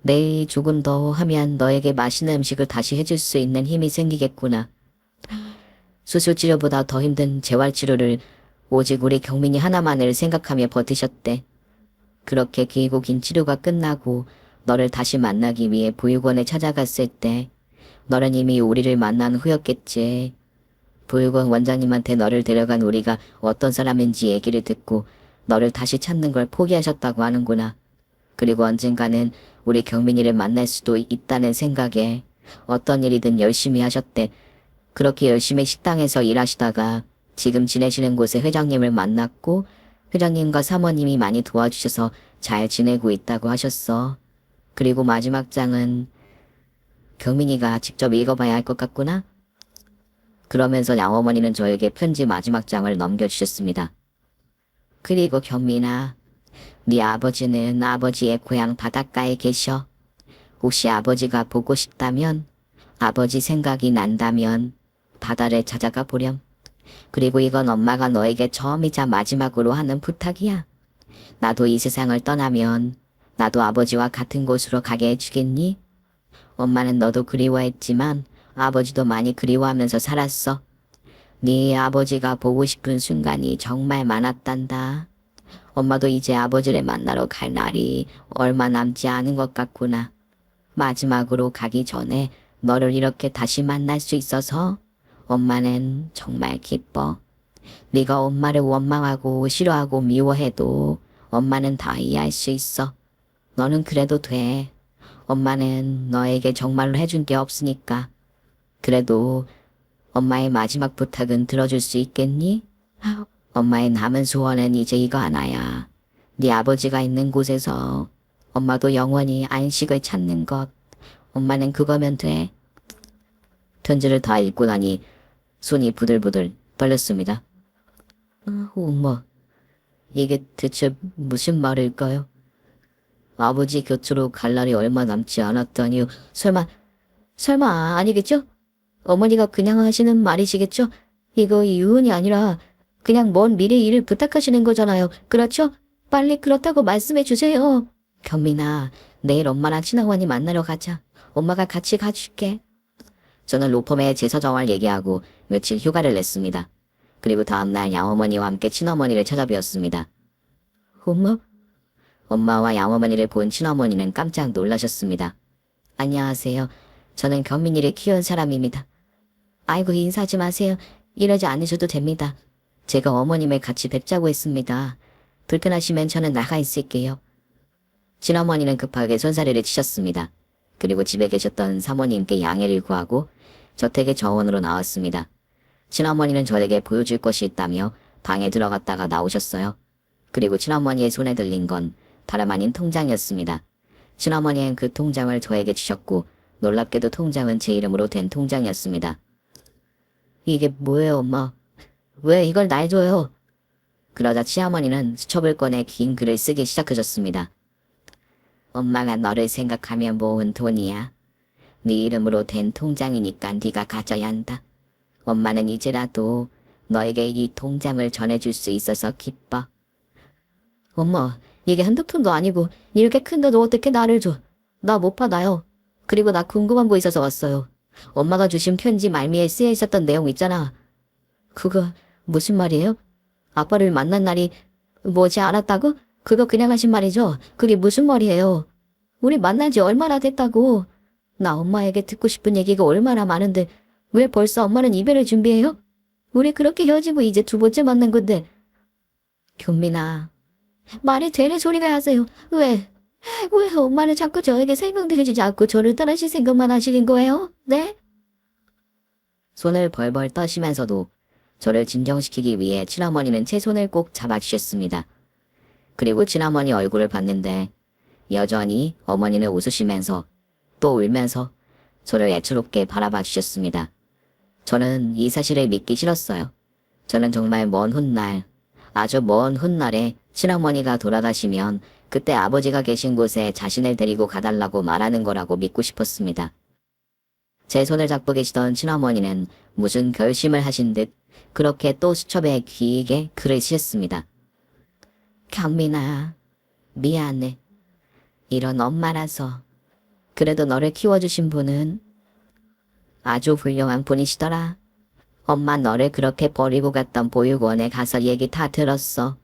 내일 조금 더 하면 너에게 맛있는 음식을 다시 해줄 수 있는 힘이 생기겠구나. 수술 치료보다 더 힘든 재활 치료를 오직 우리 경민이 하나만을 생각하며 버티셨대. 그렇게 길고 긴 치료가 끝나고 너를 다시 만나기 위해 보육원에 찾아갔을 때 너는 이미 우리를 만난 후였겠지. 보육원 원장님한테 너를 데려간 우리가 어떤 사람인지 얘기를 듣고 너를 다시 찾는 걸 포기하셨다고 하는구나. 그리고 언젠가는 우리 경민이를 만날 수도 있다는 생각에 어떤 일이든 열심히 하셨대. 그렇게 열심히 식당에서 일하시다가 지금 지내시는 곳에 회장님을 만났고 회장님과 사모님이 많이 도와주셔서 잘 지내고 있다고 하셨어. 그리고 마지막 장은 경민이가 직접 읽어봐야 할 것 같구나. 그러면서 양어머니는 저에게 편지 마지막 장을 넘겨주셨습니다. 그리고 경민아, 네 아버지는 아버지의 고향 바닷가에 계셔. 혹시 아버지가 보고 싶다면, 아버지 생각이 난다면 바다를 찾아가 보렴. 그리고 이건 엄마가 너에게 처음이자 마지막으로 하는 부탁이야. 나도 이 세상을 떠나면 나도 아버지와 같은 곳으로 가게 해주겠니? 엄마는 너도 그리워했지만 아버지도 많이 그리워하면서 살았어. 네 아버지가 보고 싶은 순간이 정말 많았단다. 엄마도 이제 아버지를 만나러 갈 날이 얼마 남지 않은 것 같구나. 마지막으로 가기 전에 너를 이렇게 다시 만날 수 있어서 엄마는 정말 기뻐. 네가 엄마를 원망하고 싫어하고 미워해도 엄마는 다 이해할 수 있어. 너는 그래도 돼. 엄마는 너에게 정말로 해준 게 없으니까. 그래도 엄마의 마지막 부탁은 들어줄 수 있겠니? 엄마의 남은 소원은 이제 이거 하나야. 네 아버지가 있는 곳에서 엄마도 영원히 안식을 찾는 것. 엄마는 그거면 돼. 편지를 다 읽고 나니 손이 부들부들 떨렸습니다. 엄마, 이게 대체 무슨 말일까요? 아버지 곁으로 갈 날이 얼마 남지 않았다니요. 설마 아니겠죠? 어머니가 그냥 하시는 말이시겠죠? 이거 유언이 아니라 그냥 먼 미래 일을 부탁하시는 거잖아요. 그렇죠? 빨리 그렇다고 말씀해 주세요. 경민아, 내일 엄마랑 친어머니 만나러 가자. 엄마가 같이 가줄게. 저는 로펌에 제사정을 얘기하고 며칠 휴가를 냈습니다. 그리고 다음날 양어머니와 함께 친어머니를 찾아뵈었습니다. 엄마와 양어머니를 본 친어머니는 깜짝 놀라셨습니다. 안녕하세요. 저는 경민이를 키운 사람입니다. 아이고, 인사하지 마세요. 이러지 않으셔도 됩니다. 제가 어머님을 같이 뵙자고 했습니다. 불편하시면 저는 나가 있을게요. 친어머니는 급하게 손사래를 치셨습니다. 그리고 집에 계셨던 사모님께 양해를 구하고 저택의 정원으로 나왔습니다. 친어머니는 저에게 보여줄 것이 있다며 방에 들어갔다가 나오셨어요. 그리고 친어머니의 손에 들린 건 다름 아닌 통장이었습니다. 친어머니는 그 통장을 저에게 주셨고 놀랍게도 통장은 제 이름으로 된 통장이었습니다. 이게 뭐예요, 엄마? 왜 이걸 날 줘요? 그러자 친어머니는 수첩을 꺼내 긴 글을 쓰기 시작하셨습니다. 엄마가 너를 생각하며 모은 돈이야. 네 이름으로 된 통장이니까 네가 가져야 한다. 엄마는 이제라도 너에게 이 통장을 전해줄 수 있어서 기뻐. 엄마, 이게 한두 푼도 아니고 이렇게 큰 돈도 어떻게 나를 줘? 나 못 받아요. 그리고 나 궁금한 거 있어서 왔어요. 엄마가 주신 편지 말미에 쓰여 있었던 내용 있잖아. 그거 무슨 말이에요? 아빠를 만난 날이 뭐지 않았다고? 그거 그냥 하신 말이죠? 그게 무슨 말이에요? 우리 만난 지 얼마나 됐다고? 나 엄마에게 듣고 싶은 얘기가 얼마나 많은데 왜 벌써 엄마는 이별을 준비해요? 우리 그렇게 헤어지고 이제 두 번째 만난 건데. 경민아, 말이 되는 소리가 하세요. 왜 엄마는 자꾸 저에게 설명드리지 않고 저를 떠나실 생각만 하시는 거예요? 네? 손을 벌벌 떠시면서도 저를 진정시키기 위해 친어머니는 제 손을 꼭 잡아주셨습니다. 그리고 친어머니 얼굴을 봤는데 여전히 어머니는 웃으시면서 또 울면서 저를 애처롭게 바라봐 주셨습니다. 저는 이 사실을 믿기 싫었어요. 저는 정말 먼 훗날, 아주 먼 훗날에 친어머니가 돌아가시면 그때 아버지가 계신 곳에 자신을 데리고 가달라고 말하는 거라고 믿고 싶었습니다. 제 손을 잡고 계시던 친어머니는 무슨 결심을 하신 듯 그렇게 또 수첩에 길게 글을 쓰셨습니다. 경민아, 미안해. 이런 엄마라서. 그래도 너를 키워주신 분은 아주 훌륭한 분이시더라. 엄마 너를 그렇게 버리고 갔던 보육원에 가서 얘기 다 들었어.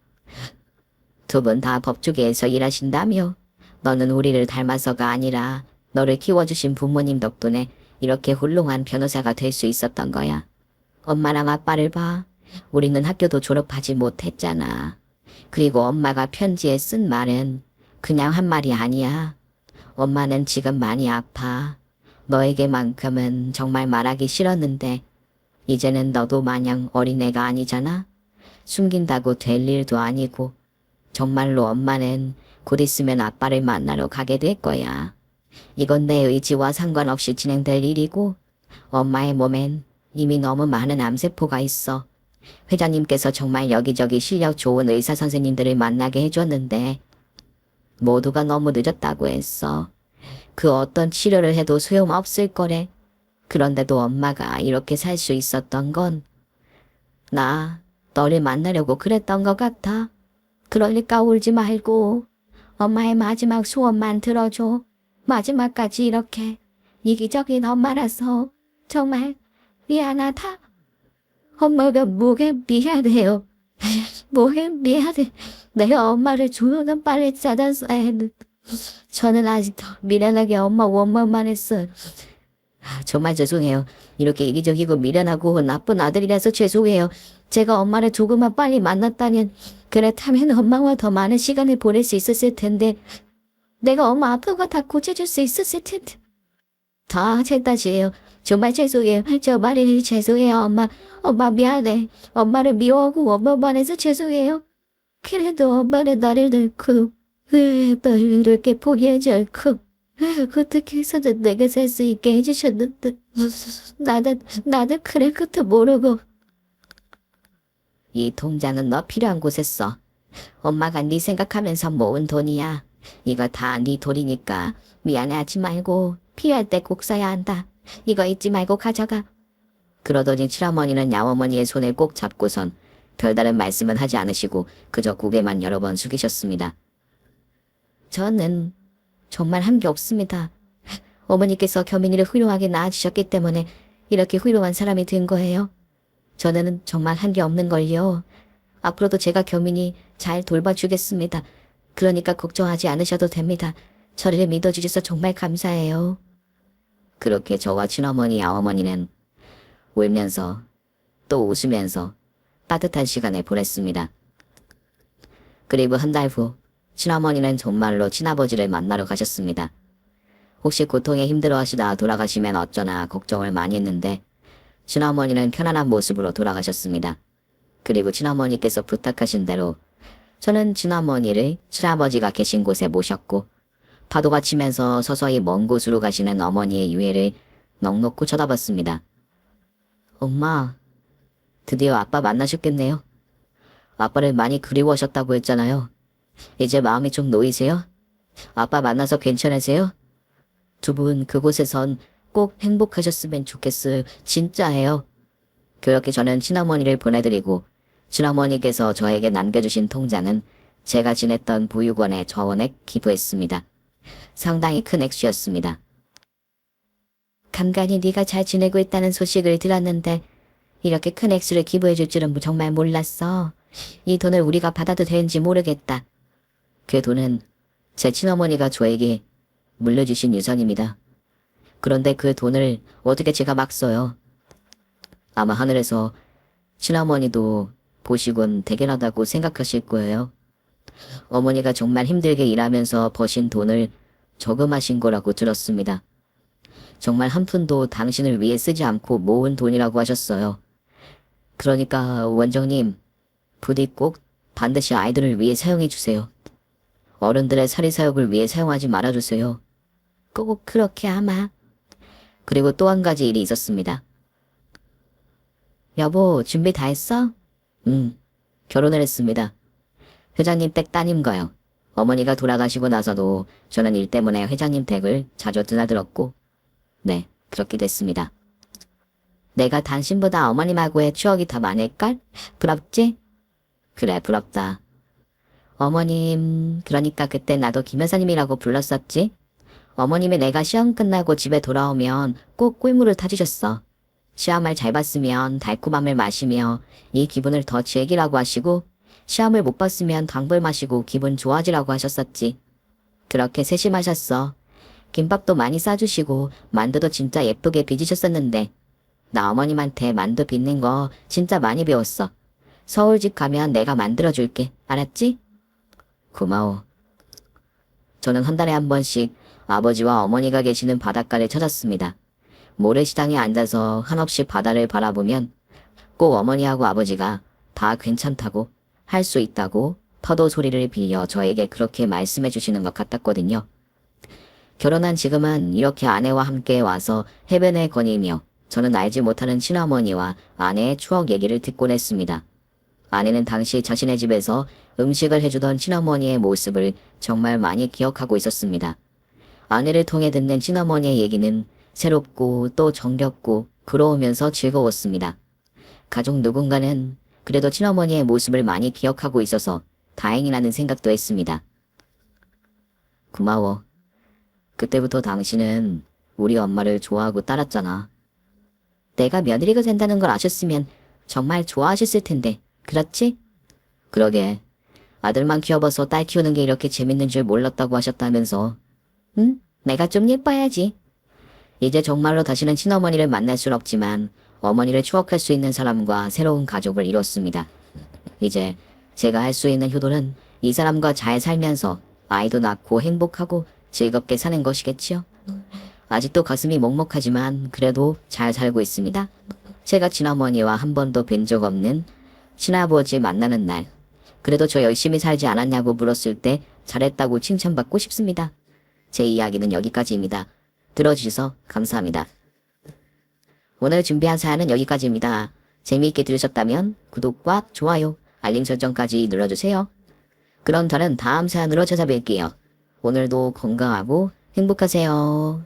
두 분 다 법조계에서 일하신다며. 너는 우리를 닮아서가 아니라 너를 키워주신 부모님 덕분에 이렇게 훌륭한 변호사가 될 수 있었던 거야. 엄마랑 아빠를 봐. 우리는 학교도 졸업하지 못했잖아. 그리고 엄마가 편지에 쓴 말은 그냥 한 말이 아니야. 엄마는 지금 많이 아파. 너에게만큼은 정말 말하기 싫었는데 이제는 너도 마냥 어린애가 아니잖아. 숨긴다고 될 일도 아니고 정말로 엄마는 곧 있으면 아빠를 만나러 가게 될 거야. 이건 내 의지와 상관없이 진행될 일이고 엄마의 몸엔 이미 너무 많은 암세포가 있어. 회장님께서 정말 여기저기 실력 좋은 의사 선생님들을 만나게 해줬는데 모두가 너무 늦었다고 했어. 그 어떤 치료를 해도 소용없을 거래. 그런데도 엄마가 이렇게 살 수 있었던 건 나 너를 만나려고 그랬던 것 같아. 그러니까 울지 말고 엄마의 마지막 소원만 들어줘. 마지막까지 이렇게 이기적인 엄마라서 정말 미안하다. 엄마가 뭐게 미안해요. 뭐게 미안해. 내가 엄마를 조금 빨리 찾았어야 했는데 저는 아직도 미련하게 엄마 원망만 했어요. 정말 죄송해요. 이렇게 이기적이고 미련하고 나쁜 아들이라서 죄송해요. 제가 엄마를 조금만 빨리 만났다면 그렇다면 엄마와 더 많은 시간을 보낼 수 있었을 텐데 내가 엄마 아픈 거 다 고쳐줄 수 있었을 텐데 다 제 탓이에요. 정말 죄송해요. 정말 죄송해요. 엄마 미안해. 엄마를 미워하고 엄마만 해서 죄송해요. 그래도 엄마는 나를 낳고 이렇게 포기하지 않고 어떻게 해서든 내가 살 수 있게 해주셨는데 나는 그럴 것도 모르고. 이 통장은 너 필요한 곳에 써. 엄마가 네 생각하면서 모은 돈이야. 이거 다 네 돈이니까 미안해하지 말고 필요할 때 꼭 써야 한다. 이거 잊지 말고 가져가. 그러더니 친어머니는 양어머니의 손을 꼭 잡고선 별다른 말씀은 하지 않으시고 그저 고개만 여러 번 숙이셨습니다. 저는 정말 한 게 없습니다. 어머니께서 겨민이를 훌륭하게 낳아주셨기 때문에 이렇게 훌륭한 사람이 된 거예요. 저는 정말 한 게 없는 걸요. 앞으로도 제가 겨민이 잘 돌봐주겠습니다. 그러니까 걱정하지 않으셔도 됩니다. 저를 믿어주셔서 정말 감사해요. 그렇게 저와 친어머니, 양어머니는 울면서 또 웃으면서 따뜻한 시간을 보냈습니다. 그리고 한 달 후 친어머니는 정말로 친아버지를 만나러 가셨습니다. 혹시 고통에 힘들어하시다 돌아가시면 어쩌나 걱정을 많이 했는데 친어머니는 편안한 모습으로 돌아가셨습니다. 그리고 친어머니께서 부탁하신 대로 저는 친어머니를 친아버지가 계신 곳에 모셨고 파도가 치면서 서서히 먼 곳으로 가시는 어머니의 유해를 넋놓고 쳐다봤습니다. 엄마, 드디어 아빠 만나셨겠네요. 아빠를 많이 그리워하셨다고 했잖아요. 이제 마음이 좀 놓이세요? 아빠 만나서 괜찮으세요? 두 분 그곳에선 꼭 행복하셨으면 좋겠어요. 진짜예요. 그렇게 저는 친어머니를 보내드리고 친어머니께서 저에게 남겨주신 통장은 제가 지냈던 보육원에 저원액 기부했습니다. 상당히 큰 액수였습니다. 간간히 네가 잘 지내고 있다는 소식을 들었는데 이렇게 큰 액수를 기부해 줄 줄은 정말 몰랐어. 이 돈을 우리가 받아도 되는지 모르겠다. 그 돈은 제 친어머니가 저에게 물려주신 유산입니다. 그런데 그 돈을 어떻게 제가 막 써요? 아마 하늘에서 친어머니도 보시곤 대견하다고 생각하실 거예요. 어머니가 정말 힘들게 일하면서 버신 돈을 저금하신 거라고 들었습니다. 정말 한 푼도 당신을 위해 쓰지 않고 모은 돈이라고 하셨어요. 그러니까 원장님, 부디 꼭 반드시 아이들을 위해 사용해 주세요. 어른들의 사리사욕을 위해 사용하지 말아주세요. 꼭 그렇게 아마. 그리고 또 한 가지 일이 있었습니다. 여보, 준비 다 했어? 결혼을 했습니다. 회장님 댁 따님과요. 어머니가 돌아가시고 나서도 저는 일 때문에 회장님 댁을 자주 드나들었고, 네, 그렇게 됐습니다. 내가 당신보다 어머님하고의 추억이 더 많을걸? 부럽지? 그래, 부럽다. 어머님, 그러니까 그때 나도 김 여사님이라고 불렀었지? 어머님이 내가 시험 끝나고 집에 돌아오면 꼭 꿀물을 타주셨어. 시험을 잘 봤으면 달콤함을 마시며 이 기분을 더 즐기라고 하시고 시험을 못 봤으면 당불 마시고 기분 좋아지라고 하셨었지. 그렇게 세심하셨어. 김밥도 많이 싸주시고 만두도 진짜 예쁘게 빚으셨었는데 나 어머님한테 만두 빚는 거 진짜 많이 배웠어. 서울 집 가면 내가 만들어줄게. 알았지? 고마워. 저는 한 달에 한 번씩 아버지와 어머니가 계시는 바닷가를 찾았습니다. 모래시장에 앉아서 한없이 바다를 바라보면 꼭 어머니하고 아버지가 다 괜찮다고 할 수 있다고 파도 소리를 빌려 저에게 그렇게 말씀해 주시는 것 같았거든요. 결혼한 지금은 이렇게 아내와 함께 와서 해변에 거니며 저는 알지 못하는 친어머니와 아내의 추억 얘기를 듣곤 했습니다. 아내는 당시 자신의 집에서 음식을 해주던 친어머니의 모습을 정말 많이 기억하고 있었습니다. 아내를 통해 듣는 친어머니의 얘기는 새롭고 또 정겹고 부러우면서 즐거웠습니다. 가족 누군가는 그래도 친어머니의 모습을 많이 기억하고 있어서 다행이라는 생각도 했습니다. 고마워. 그때부터 당신은 우리 엄마를 좋아하고 따랐잖아. 내가 며느리가 된다는 걸 아셨으면 정말 좋아하셨을 텐데, 그렇지? 그러게. 아들만 키워봐서 딸 키우는 게 이렇게 재밌는 줄 몰랐다고 하셨다면서. 응? 내가 좀 예뻐야지. 이제 정말로 다시는 친어머니를 만날 순 없지만 어머니를 추억할 수 있는 사람과 새로운 가족을 이뤘습니다. 이제 제가 할 수 있는 효도는 이 사람과 잘 살면서 아이도 낳고 행복하고 즐겁게 사는 것이겠지요. 아직도 가슴이 먹먹하지만 그래도 잘 살고 있습니다. 제가 친어머니와 한 번도 뵌 적 없는 친아버지 만나는 날, 그래도 저 열심히 살지 않았냐고 물었을 때 잘했다고 칭찬받고 싶습니다. 제 이야기는 여기까지입니다. 들어주셔서 감사합니다. 오늘 준비한 사연은 여기까지입니다. 재미있게 들으셨다면 구독과 좋아요, 알림 설정까지 눌러주세요. 그럼 저는 다음 사연으로 찾아뵐게요. 오늘도 건강하고 행복하세요.